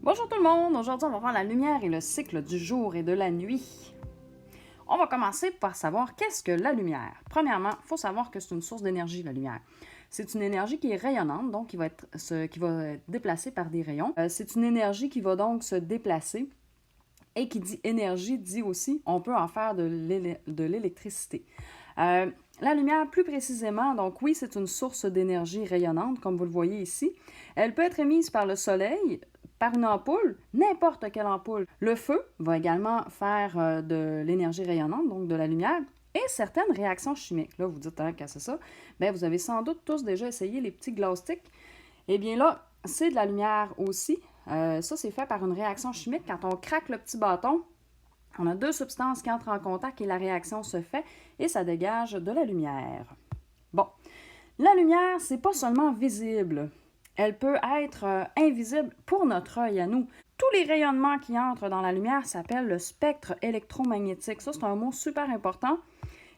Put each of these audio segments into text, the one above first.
Bonjour tout le monde! Aujourd'hui, on va voir la lumière et le cycle du jour et de la nuit. On va commencer par savoir qu'est-ce que la lumière. Premièrement, il faut savoir que c'est une source d'énergie, la lumière. C'est une énergie qui est rayonnante, donc qui va être déplacée par des rayons. C'est une énergie qui va donc se déplacer. Et qui dit énergie dit aussi on peut en faire de l'électricité. La lumière, plus précisément, donc oui, c'est une source d'énergie rayonnante, comme vous le voyez ici. Elle peut être émise par le soleil, par une ampoule, n'importe quelle ampoule. Le feu va également faire de l'énergie rayonnante, donc de la lumière, et certaines réactions chimiques. Là, vous dites, hein, qu'est-ce que c'est ça? Bien, vous avez sans doute tous déjà essayé les petits glow sticks. Eh bien là, c'est de la lumière aussi. Ça, c'est fait par une réaction chimique. Quand on craque le petit bâton, on a deux substances qui entrent en contact et la réaction se fait et ça dégage de la lumière. Bon, la lumière, c'est pas seulement visible. Elle peut être invisible pour notre œil à nous. Tous les rayonnements qui entrent dans la lumière s'appellent le spectre électromagnétique. Ça, c'est un mot super important.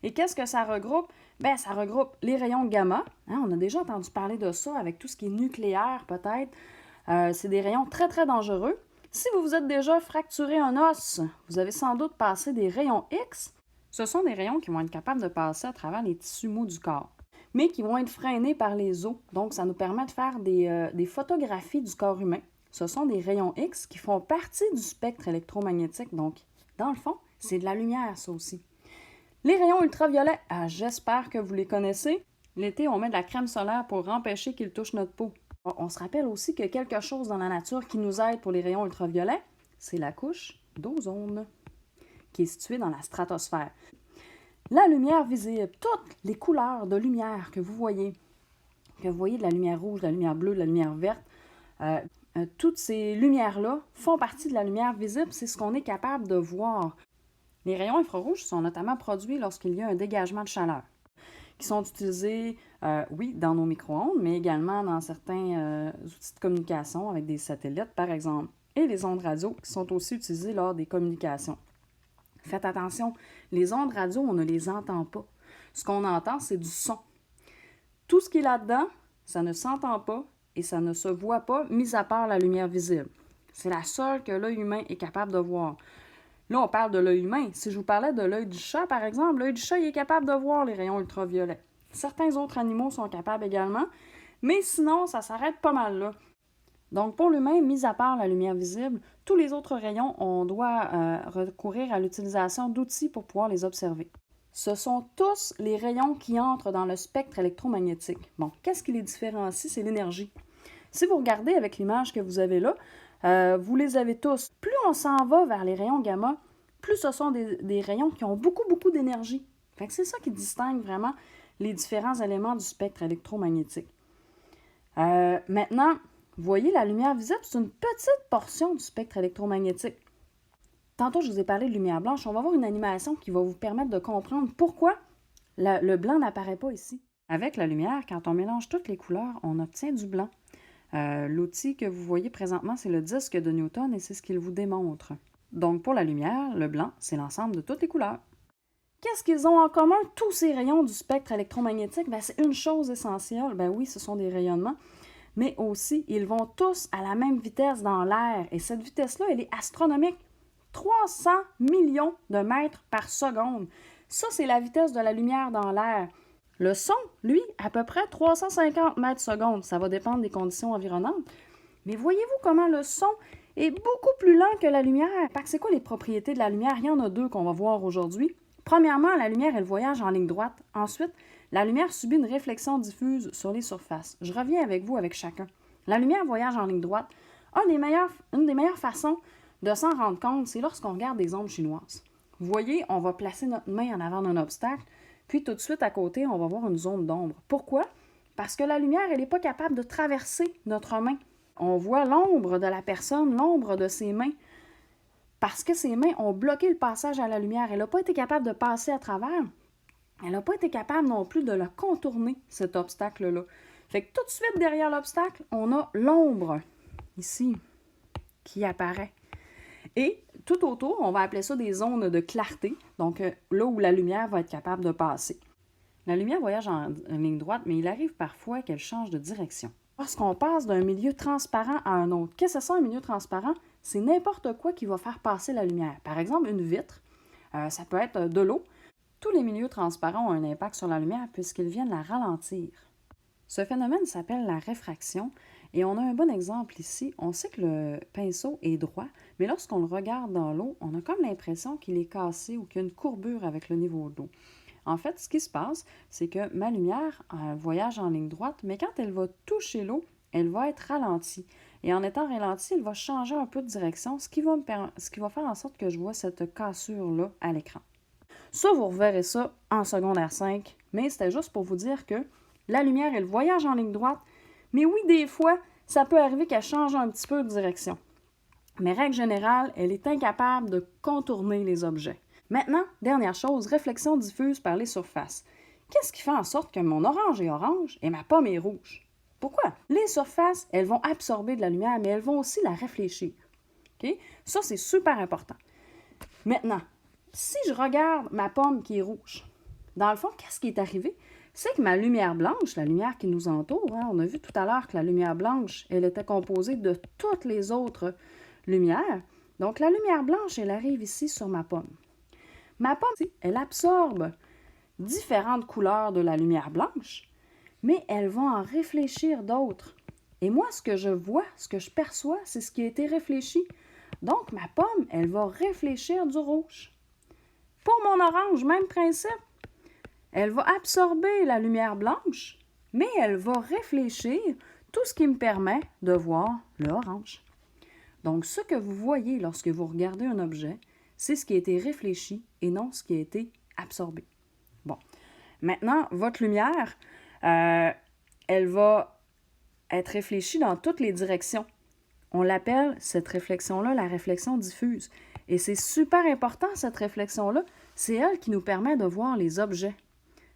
Et qu'est-ce que ça regroupe? Bien, ça regroupe les rayons gamma. Hein, on a déjà entendu parler de ça avec tout ce qui est nucléaire, peut-être. C'est des rayons très, très dangereux. Si vous vous êtes déjà fracturé un os, vous avez sans doute passé des rayons X. Ce sont des rayons qui vont être capables de passer à travers les tissus mous du corps, mais qui vont être freinés par les os. Donc, ça nous permet de faire des photographies du corps humain. Ce sont des rayons X qui font partie du spectre électromagnétique. Donc, dans le fond, c'est de la lumière, ça aussi. Les rayons ultraviolets, j'espère que vous les connaissez. L'été, on met de la crème solaire pour empêcher qu'ils touchent notre peau. On se rappelle aussi que quelque chose dans la nature qui nous aide pour les rayons ultraviolets, c'est la couche d'ozone, qui est située dans la stratosphère. La lumière visible, toutes les couleurs de lumière que vous voyez de la lumière rouge, de la lumière bleue, de la lumière verte, toutes ces lumières-là font partie de la lumière visible, c'est ce qu'on est capable de voir. Les rayons infrarouges sont notamment produits lorsqu'il y a un dégagement de chaleur, qui sont utilisés, oui, dans nos micro-ondes, mais également dans certains outils de communication avec des satellites, par exemple, et les ondes radio qui sont aussi utilisées lors des communications. Faites attention, les ondes radio, on ne les entend pas. Ce qu'on entend, c'est du son. Tout ce qui est là-dedans, ça ne s'entend pas et ça ne se voit pas, mis à part la lumière visible. C'est la seule que l'œil humain est capable de voir. Là, on parle de l'œil humain. Si je vous parlais de l'œil du chat, par exemple, l'œil du chat, il est capable de voir les rayons ultraviolets. Certains autres animaux sont capables également, mais sinon, ça s'arrête pas mal là. Donc, pour l'humain, mis à part la lumière visible, tous les autres rayons, on doit recourir à l'utilisation d'outils pour pouvoir les observer. Ce sont tous les rayons qui entrent dans le spectre électromagnétique. Bon, qu'est-ce qui les différencie? C'est l'énergie. Si vous regardez avec l'image que vous avez là, vous les avez tous. Plus on s'en va vers les rayons gamma, plus ce sont des rayons qui ont beaucoup, beaucoup d'énergie. Fait que c'est ça qui distingue vraiment les différents éléments du spectre électromagnétique. Maintenant, vous voyez, la lumière visible, c'est une petite portion du spectre électromagnétique. Tantôt, je vous ai parlé de lumière blanche. On va voir une animation qui va vous permettre de comprendre pourquoi le blanc n'apparaît pas ici. Avec la lumière, quand on mélange toutes les couleurs, on obtient du blanc. L'outil que vous voyez présentement, c'est le disque de Newton et c'est ce qu'il vous démontre. Donc, pour la lumière, le blanc, c'est l'ensemble de toutes les couleurs. Qu'est-ce qu'ils ont en commun, tous ces rayons du spectre électromagnétique? Bien, c'est une chose essentielle. Ben oui, ce sont des rayonnements, mais aussi, ils vont tous à la même vitesse dans l'air. Et cette vitesse-là, elle est astronomique. 300 millions de mètres par seconde. Ça, c'est la vitesse de la lumière dans l'air. Le son, lui, à peu près 350 mètres secondes. Ça va dépendre des conditions environnantes. Mais voyez-vous comment le son est beaucoup plus lent que la lumière? Parce que c'est quoi les propriétés de la lumière? Il y en a deux qu'on va voir aujourd'hui. Premièrement, la lumière, elle voyage en ligne droite. Ensuite, la lumière subit une réflexion diffuse sur les surfaces. Je reviens avec vous avec chacun. La lumière voyage en ligne droite. Une des meilleures façons de s'en rendre compte, c'est lorsqu'on regarde des ombres chinoises. Vous voyez, on va placer notre main en avant d'un obstacle, puis tout de suite à côté, on va voir une zone d'ombre. Pourquoi? Parce que la lumière, elle n'est pas capable de traverser notre main. On voit l'ombre de la personne, l'ombre de ses mains, parce que ses mains ont bloqué le passage à la lumière. Elle n'a pas été capable de passer à travers. Elle n'a pas été capable non plus de le contourner, cet obstacle-là. Fait que tout de suite derrière l'obstacle, on a l'ombre, ici, qui apparaît. Et tout autour, on va appeler ça des zones de clarté, donc là où la lumière va être capable de passer. La lumière voyage en ligne droite, mais il arrive parfois qu'elle change de direction. Lorsqu'on passe d'un milieu transparent à un autre, qu'est-ce que c'est un milieu transparent? C'est n'importe quoi qui va faire passer la lumière. Par exemple, une vitre, ça peut être de l'eau. Tous les milieux transparents ont un impact sur la lumière puisqu'ils viennent la ralentir. Ce phénomène s'appelle la réfraction et on a un bon exemple ici. On sait que le pinceau est droit, mais lorsqu'on le regarde dans l'eau, on a comme l'impression qu'il est cassé ou qu'il y a une courbure avec le niveau de l'eau. En fait, ce qui se passe, c'est que ma lumière voyage en ligne droite, mais quand elle va toucher l'eau, elle va être ralentie. Et en étant ralentie, elle va changer un peu de direction, ce qui va faire en sorte que je vois cette cassure-là à l'écran. Ça, vous reverrez ça en secondaire 5, mais c'était juste pour vous dire que la lumière, elle voyage en ligne droite, mais oui, des fois, ça peut arriver qu'elle change un petit peu de direction. Mais règle générale, elle est incapable de contourner les objets. Maintenant, dernière chose, réflexion diffuse par les surfaces. Qu'est-ce qui fait en sorte que mon orange est orange et ma pomme est rouge? Pourquoi? Les surfaces, elles vont absorber de la lumière, mais elles vont aussi la réfléchir. Okay? Ça, c'est super important. Maintenant, si je regarde ma pomme qui est rouge, dans le fond, qu'est-ce qui est arrivé? C'est que ma lumière blanche, la lumière qui nous entoure, on a vu tout à l'heure que la lumière blanche, elle était composée de toutes les autres lumières. Donc, la lumière blanche, elle arrive ici sur ma pomme. Ma pomme, elle absorbe différentes couleurs de la lumière blanche, mais elle va en réfléchir d'autres. Et moi, ce que je vois, ce que je perçois, c'est ce qui a été réfléchi. Donc, ma pomme, elle va réfléchir du rouge. Pour mon orange, même principe. Elle va absorber la lumière blanche, mais elle va réfléchir tout ce qui me permet de voir l'orange. Donc, ce que vous voyez lorsque vous regardez un objet, c'est ce qui a été réfléchi et non ce qui a été absorbé. Bon. Maintenant, votre lumière, elle va être réfléchie dans toutes les directions. On l'appelle, cette réflexion-là, la réflexion diffuse. Et c'est super important, cette réflexion-là. C'est elle qui nous permet de voir les objets.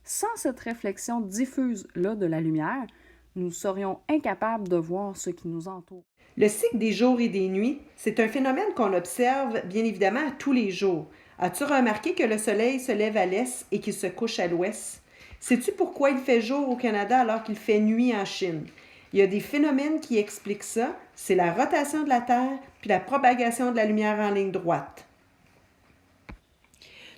Sans cette réflexion diffuse-là de la lumière, nous serions incapables de voir ce qui nous entoure. Le cycle des jours et des nuits, c'est un phénomène qu'on observe bien évidemment à tous les jours. As-tu remarqué que le soleil se lève à l'est et qu'il se couche à l'ouest? Sais-tu pourquoi il fait jour au Canada alors qu'il fait nuit en Chine? Il y a des phénomènes qui expliquent ça. C'est la rotation de la Terre puis la propagation de la lumière en ligne droite.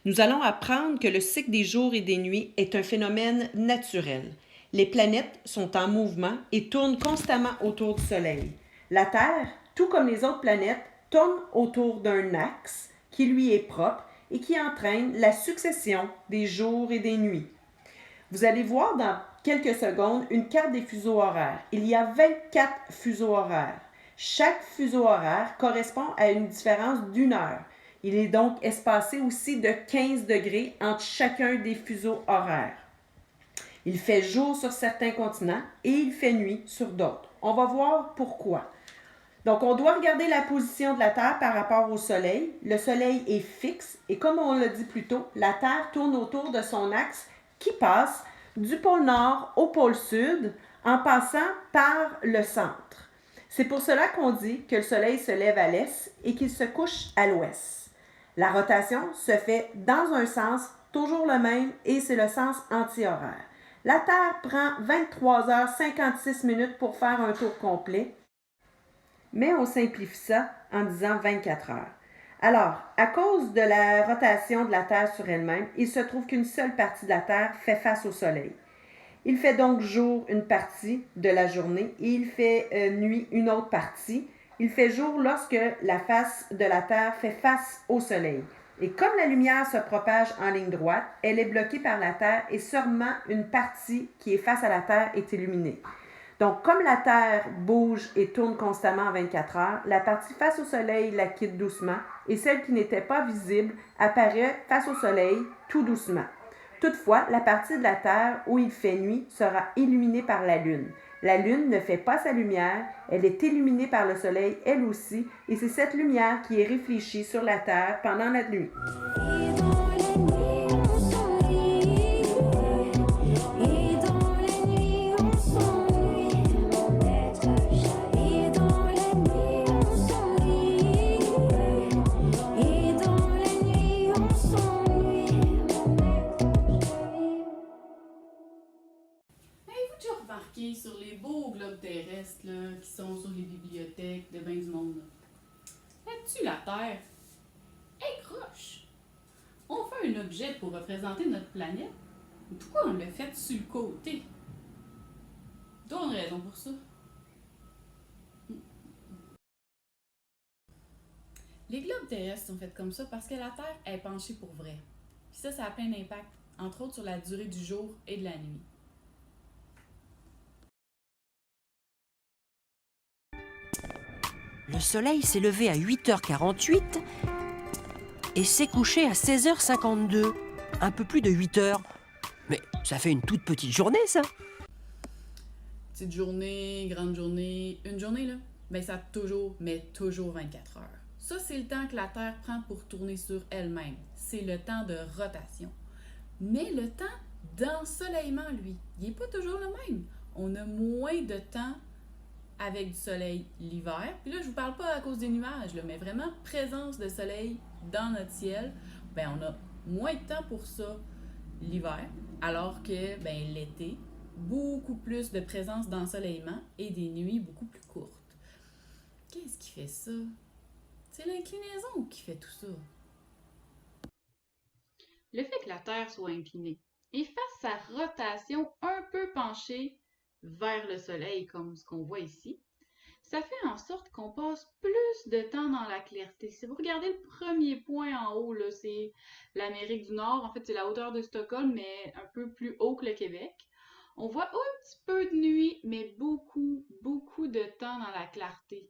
Nous allons apprendre que le cycle des jours et des nuits est un phénomène naturel. Les planètes sont en mouvement et tournent constamment autour du Soleil. La Terre, tout comme les autres planètes, tourne autour d'un axe qui lui est propre et qui entraîne la succession des jours et des nuits. Vous allez voir dans quelques secondes une carte des fuseaux horaires. Il y a 24 fuseaux horaires. Chaque fuseau horaire correspond à une différence d'1 heure. Il est donc espacé aussi de 15 degrés entre chacun des fuseaux horaires. Il fait jour sur certains continents et il fait nuit sur d'autres. On va voir pourquoi. Donc, on doit regarder la position de la Terre par rapport au Soleil. Le Soleil est fixe et comme on l'a dit plus tôt, la Terre tourne autour de son axe qui passe du pôle Nord au pôle Sud en passant par le centre. C'est pour cela qu'on dit que le Soleil se lève à l'est et qu'il se couche à l'ouest. La rotation se fait dans un sens toujours le même et c'est le sens anti-horaire. La Terre prend 23h56 pour faire un tour complet, mais on simplifie ça en disant 24 heures. Alors, à cause de la rotation de la Terre sur elle-même, il se trouve qu'une seule partie de la Terre fait face au Soleil. Il fait donc jour une partie de la journée et il fait nuit une autre partie. Il fait jour lorsque la face de la Terre fait face au Soleil. Et comme la lumière se propage en ligne droite, elle est bloquée par la Terre et seulement une partie qui est face à la Terre est illuminée. Donc, comme la Terre bouge et tourne constamment en 24 heures, la partie face au Soleil la quitte doucement et celle qui n'était pas visible apparaît face au Soleil tout doucement. Toutefois, la partie de la Terre où il fait nuit sera illuminée par la Lune. La Lune ne fait pas sa lumière, elle est illuminée par le Soleil elle aussi, et c'est cette lumière qui est réfléchie sur la Terre pendant la nuit. Sur les beaux globes terrestres là, qui sont sur les bibliothèques de ben du monde. Là-dessus, la Terre est croche. On fait un objet pour représenter notre planète. Pourquoi on le fait sur le côté? T'as une raison pour ça. Les globes terrestres sont faits comme ça parce que la Terre est penchée pour vrai. Puis ça a plein d'impact, entre autres sur la durée du jour et de la nuit. Le soleil s'est levé à 8h48 et s'est couché à 16h52. Un peu plus de 8 heures. Mais ça fait une toute petite journée, ça. Petite journée, grande journée, une journée là, ben ça a toujours, mais toujours 24 heures. Ça, c'est le temps que la Terre prend pour tourner sur elle-même. C'est le temps de rotation. Mais le temps d'ensoleillement, lui, il n'est pas toujours le même. On a moins de temps avec du soleil l'hiver. Puis là, je vous parle pas à cause des nuages, là, mais vraiment présence de soleil dans notre ciel. Ben, on a moins de temps pour ça l'hiver, alors que ben, l'été, beaucoup plus de présence d'ensoleillement et des nuits beaucoup plus courtes. Qu'est-ce qui fait ça? C'est l'inclinaison qui fait tout ça. Le fait que la Terre soit inclinée et fasse sa rotation un peu penchée vers le Soleil, comme ce qu'on voit ici, ça fait en sorte qu'on passe plus de temps dans la clarté. Si vous regardez le premier point en haut, là, c'est l'Amérique du Nord. En fait, c'est la hauteur de Stockholm, mais un peu plus haut que le Québec. On voit un petit peu de nuit, mais beaucoup, beaucoup de temps dans la clarté.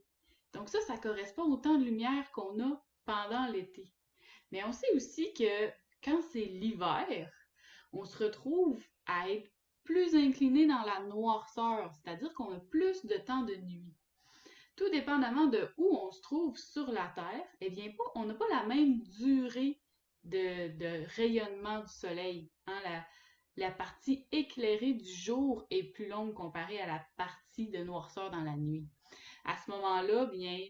Donc ça correspond au temps de lumière qu'on a pendant l'été. Mais on sait aussi que quand c'est l'hiver, on se retrouve à être plus incliné dans la noirceur, c'est-à-dire qu'on a plus de temps de nuit. Tout dépendamment de où on se trouve sur la Terre, eh bien, on n'a pas la même durée de rayonnement du Soleil. Hein? La partie éclairée du jour est plus longue comparée à la partie de noirceur dans la nuit. À ce moment-là, bien,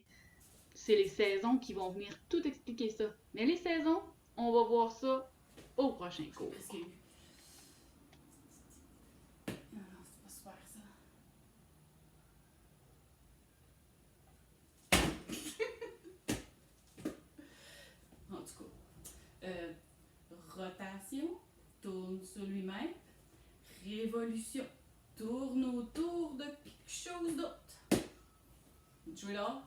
c'est les saisons qui vont venir tout expliquer ça. Mais les saisons, on va voir ça au prochain cours. Non, c'est pas super ça. En tout cas, rotation, tourne sur lui-même. Révolution, tourne autour de quelque chose d'autre. Tu es là?